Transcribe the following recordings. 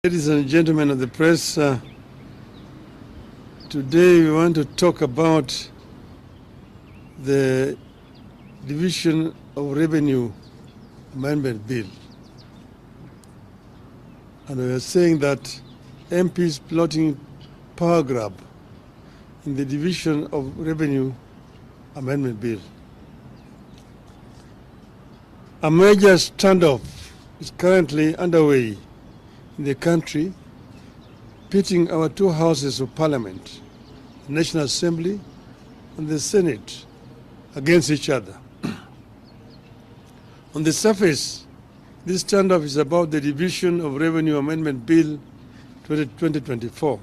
Ladies and gentlemen of the press, today we want to talk about the Division of Revenue Amendment Bill. And we are saying that MPs plotting power grab in the Division of Revenue Amendment Bill. A major standoff is currently underway in the country, pitting our two houses of parliament, the National Assembly and the Senate, against each other. On the surface, this standoff is about the Division of Revenue Amendment Bill 2024.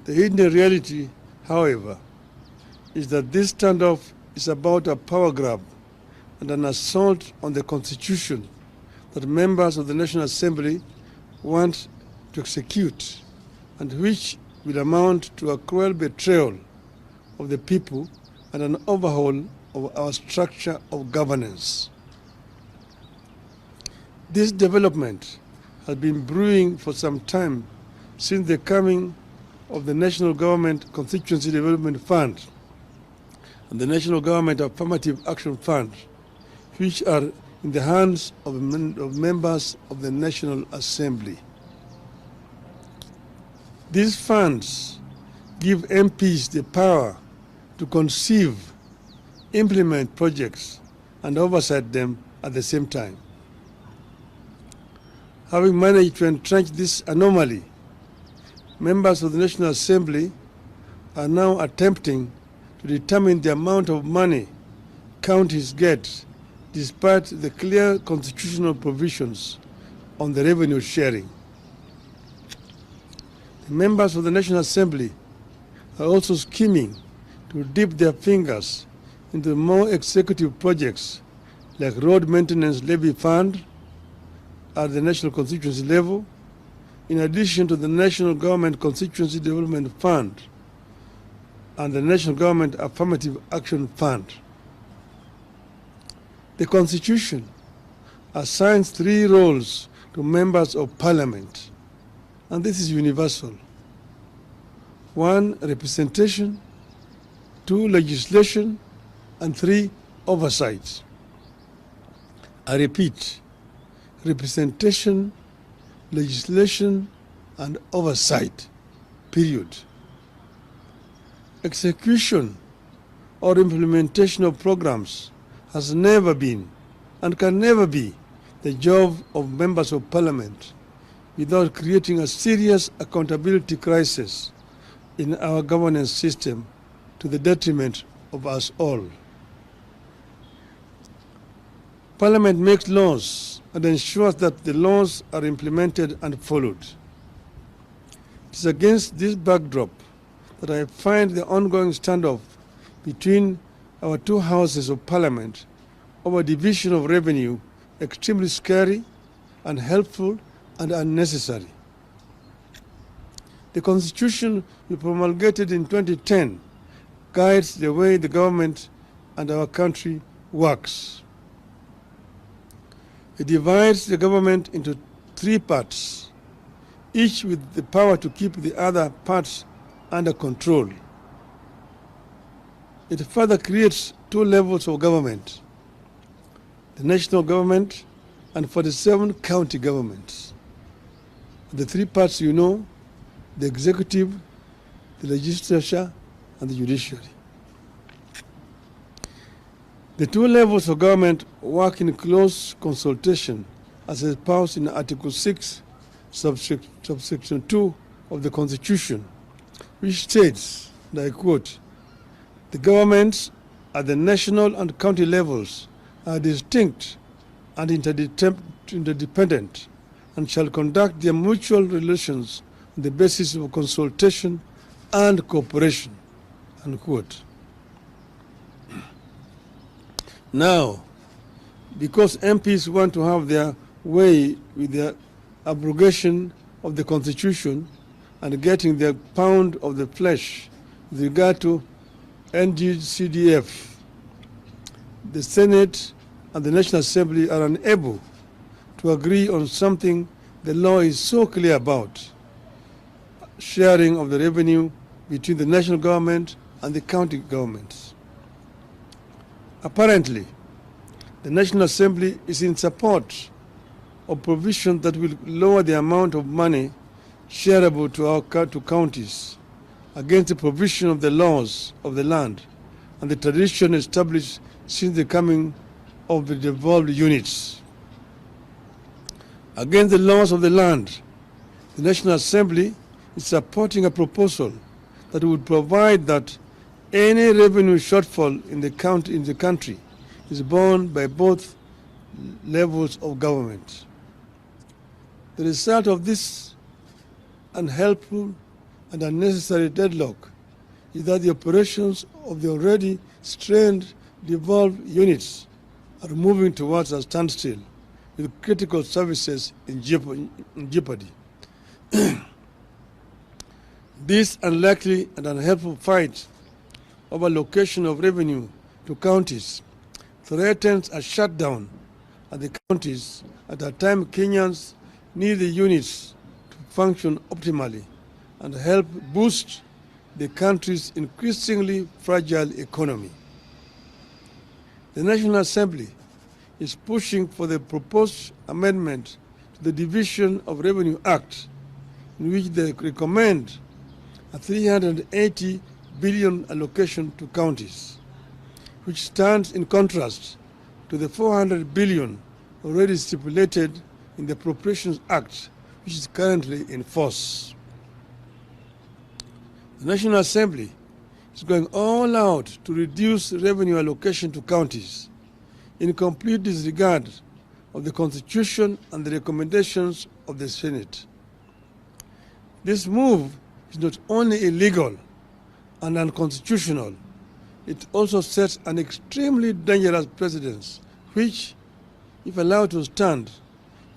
The hidden reality, however, is that this standoff is about a power grab and an assault on the Constitution that members of the National Assembly want to execute, and which will amount to a cruel betrayal of the people and an overhaul of our structure of governance. This development has been brewing for some time since the coming of the National Government Constituency Development Fund and the National Government Affirmative Action Fund, which are in the hands of members of the National Assembly. These funds give MPs the power to conceive, implement projects, and oversight them at the same time. Having managed to entrench this anomaly, members of the National Assembly are now attempting to determine the amount of money counties get, despite the clear constitutional provisions on the revenue sharing. The members of the National Assembly are also scheming to dip their fingers into more executive projects like Road Maintenance Levy Fund at the national constituency level, in addition to the National Government Constituency Development Fund and the National Government Affirmative Action Fund. The Constitution assigns 3 roles to members of Parliament, and this is universal. 1, representation; 2, legislation; and 3, oversight. I repeat, representation, legislation, and oversight, period. Execution or implementation of programs has never been and can never be the job of members of Parliament without creating a serious accountability crisis in our governance system to the detriment of us all. Parliament makes laws and ensures that the laws are implemented and followed. It is against this backdrop that I find the ongoing standoff between our two houses of Parliament over division of revenue extremely scary, unhelpful, and unnecessary. The Constitution we promulgated in 2010 guides the way the government and our country works. It divides the government into 3 parts, each with the power to keep the other parts under control. It further creates 2 levels of government: the national government and 47 county governments. The 3 parts you know: the executive, the legislature, and the judiciary. The 2 levels of government work in close consultation as espoused in Article 6, subsection 2 of the Constitution, which states, and I quote, "The governments at the national and county levels are distinct and interdependent and shall conduct their mutual relations on the basis of consultation and cooperation," unquote. Now, because MPs want to have their way with the abrogation of the Constitution and getting their pound of the flesh with regard to NGCDF, the Senate and the National Assembly are unable to agree on something the law is so clear about sharing of the revenue between the national government and the county governments. Apparently, the National Assembly is in support of provisions that will lower the amount of money shareable to counties against the provision of the laws of the land and the tradition established since the coming of the devolved units. Against the laws of the land, the National Assembly is supporting a proposal that would provide that any revenue shortfall in the country is borne by both levels of government. The result of this unhelpful and unnecessary deadlock is that the operations of the already strained devolved units are moving towards a standstill, with critical services in jeopardy. This unlikely and unhelpful fight over allocation of revenue to counties threatens a shutdown at the counties at a time Kenyans need the units to function optimally and help boost the country's increasingly fragile economy. The National Assembly is pushing for the proposed amendment to the Division of Revenue Act, in which they recommend a 380 billion allocation to counties, which stands in contrast to the 400 billion already stipulated in the Appropriations Act, which is currently in force. The National Assembly is going all out to reduce revenue allocation to counties in complete disregard of the Constitution and the recommendations of the Senate. This move is not only illegal and unconstitutional, it also sets an extremely dangerous precedent which, if allowed to stand,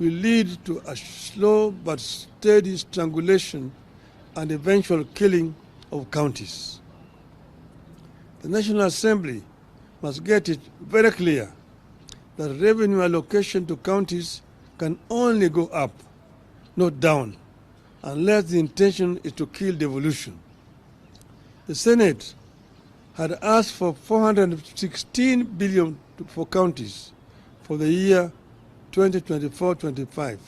will lead to a slow but steady strangulation and eventual killing of counties. The National Assembly must get it very clear that revenue allocation to counties can only go up, not down, unless the intention is to kill devolution. The Senate had asked for 416 billion for counties for the year 2024-25.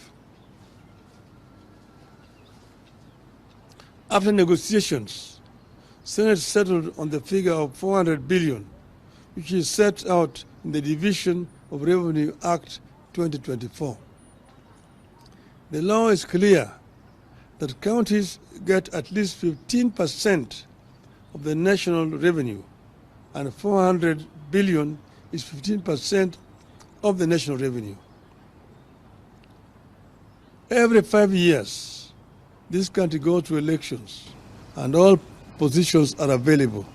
After negotiations, Senate settled on the figure of 400 billion, which is set out in the Division of Revenue Act 2024. The law is clear that counties get at least 15% of the national revenue, and 400 billion is 15% of the national revenue. Every 5 years, this country goes to elections, and all positions are available,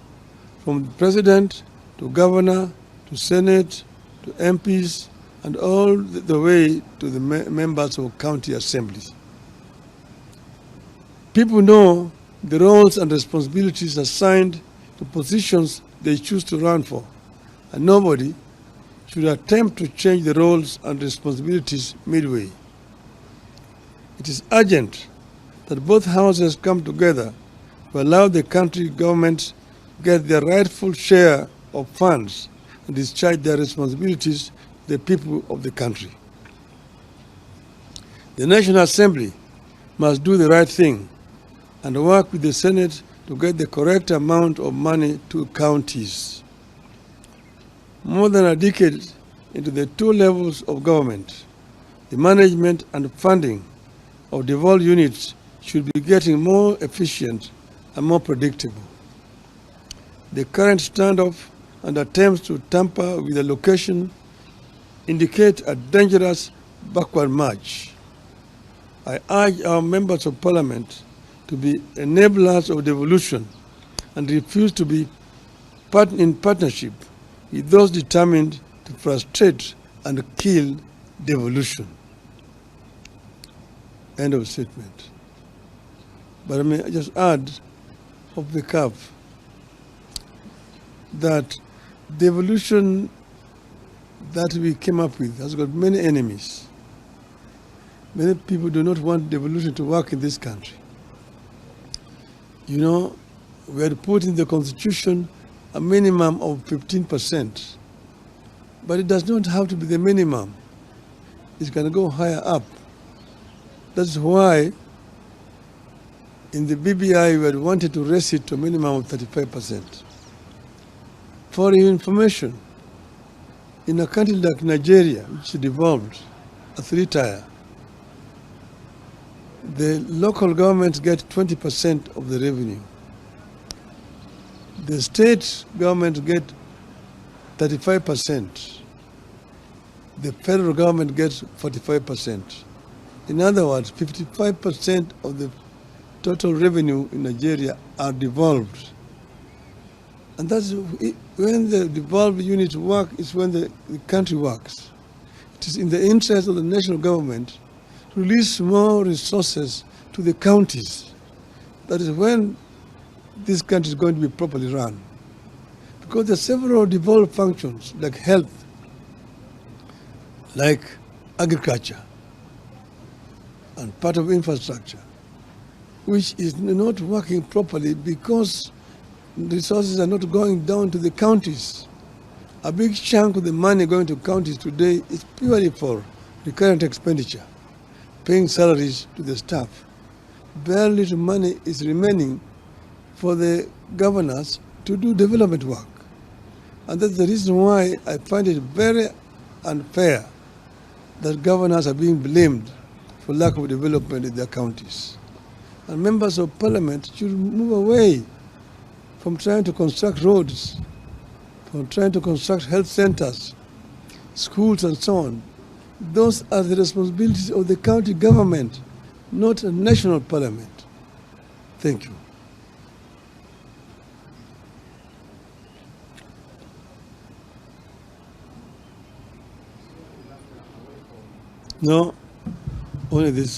from the president to governor to Senate to MPs and all the way to the members of county assemblies. People know the roles and responsibilities assigned to positions they choose to run for, and nobody should attempt to change the roles and responsibilities midway. It is urgent that both houses come together to allow the country government get their rightful share of funds and discharge their responsibilities to the people of the country. The National Assembly must do the right thing and work with the Senate to get the correct amount of money to counties. More than a decade into the two levels of government, the management and funding of devolved units should be getting more efficient and more predictable. The current standoff and attempts to tamper with the allocation indicate a dangerous backward march. I urge our members of parliament to be enablers of devolution and refuse to be in partnership with those determined to frustrate and kill devolution. End of statement. But I may just add off the cuff that devolution that we came up with has got many enemies. Many people do not want devolution to work in this country. You know, we had put in the Constitution a minimum of 15%, but it does not have to be the minimum. It can go higher up. That's why in the BBI we had wanted to raise it to a minimum of 35%. For your information, in a country like Nigeria, which devolved a three-tier, the local governments get 20% of the revenue. The state governments get 35%. The federal government gets 45%. In other words, 55% of the total revenue in Nigeria are devolved. And that's when the devolved units work is when the country works. It is in the interest of the national government to release more resources to the counties. That is when this country is going to be properly run. Because there are several devolved functions like health, like agriculture, and part of infrastructure, which is not working properly because resources are not going down to the counties. A big chunk of the money going to counties today is purely for recurrent expenditure, paying salaries to the staff. Very little money is remaining for the governors to do development work. And that's the reason why I find it very unfair that governors are being blamed for lack of development in their counties. And members of parliament should move away from trying to construct roads, from trying to construct health centers, schools and so on. Those are the responsibilities of the county government, not a national parliament. Thank you. No, only this.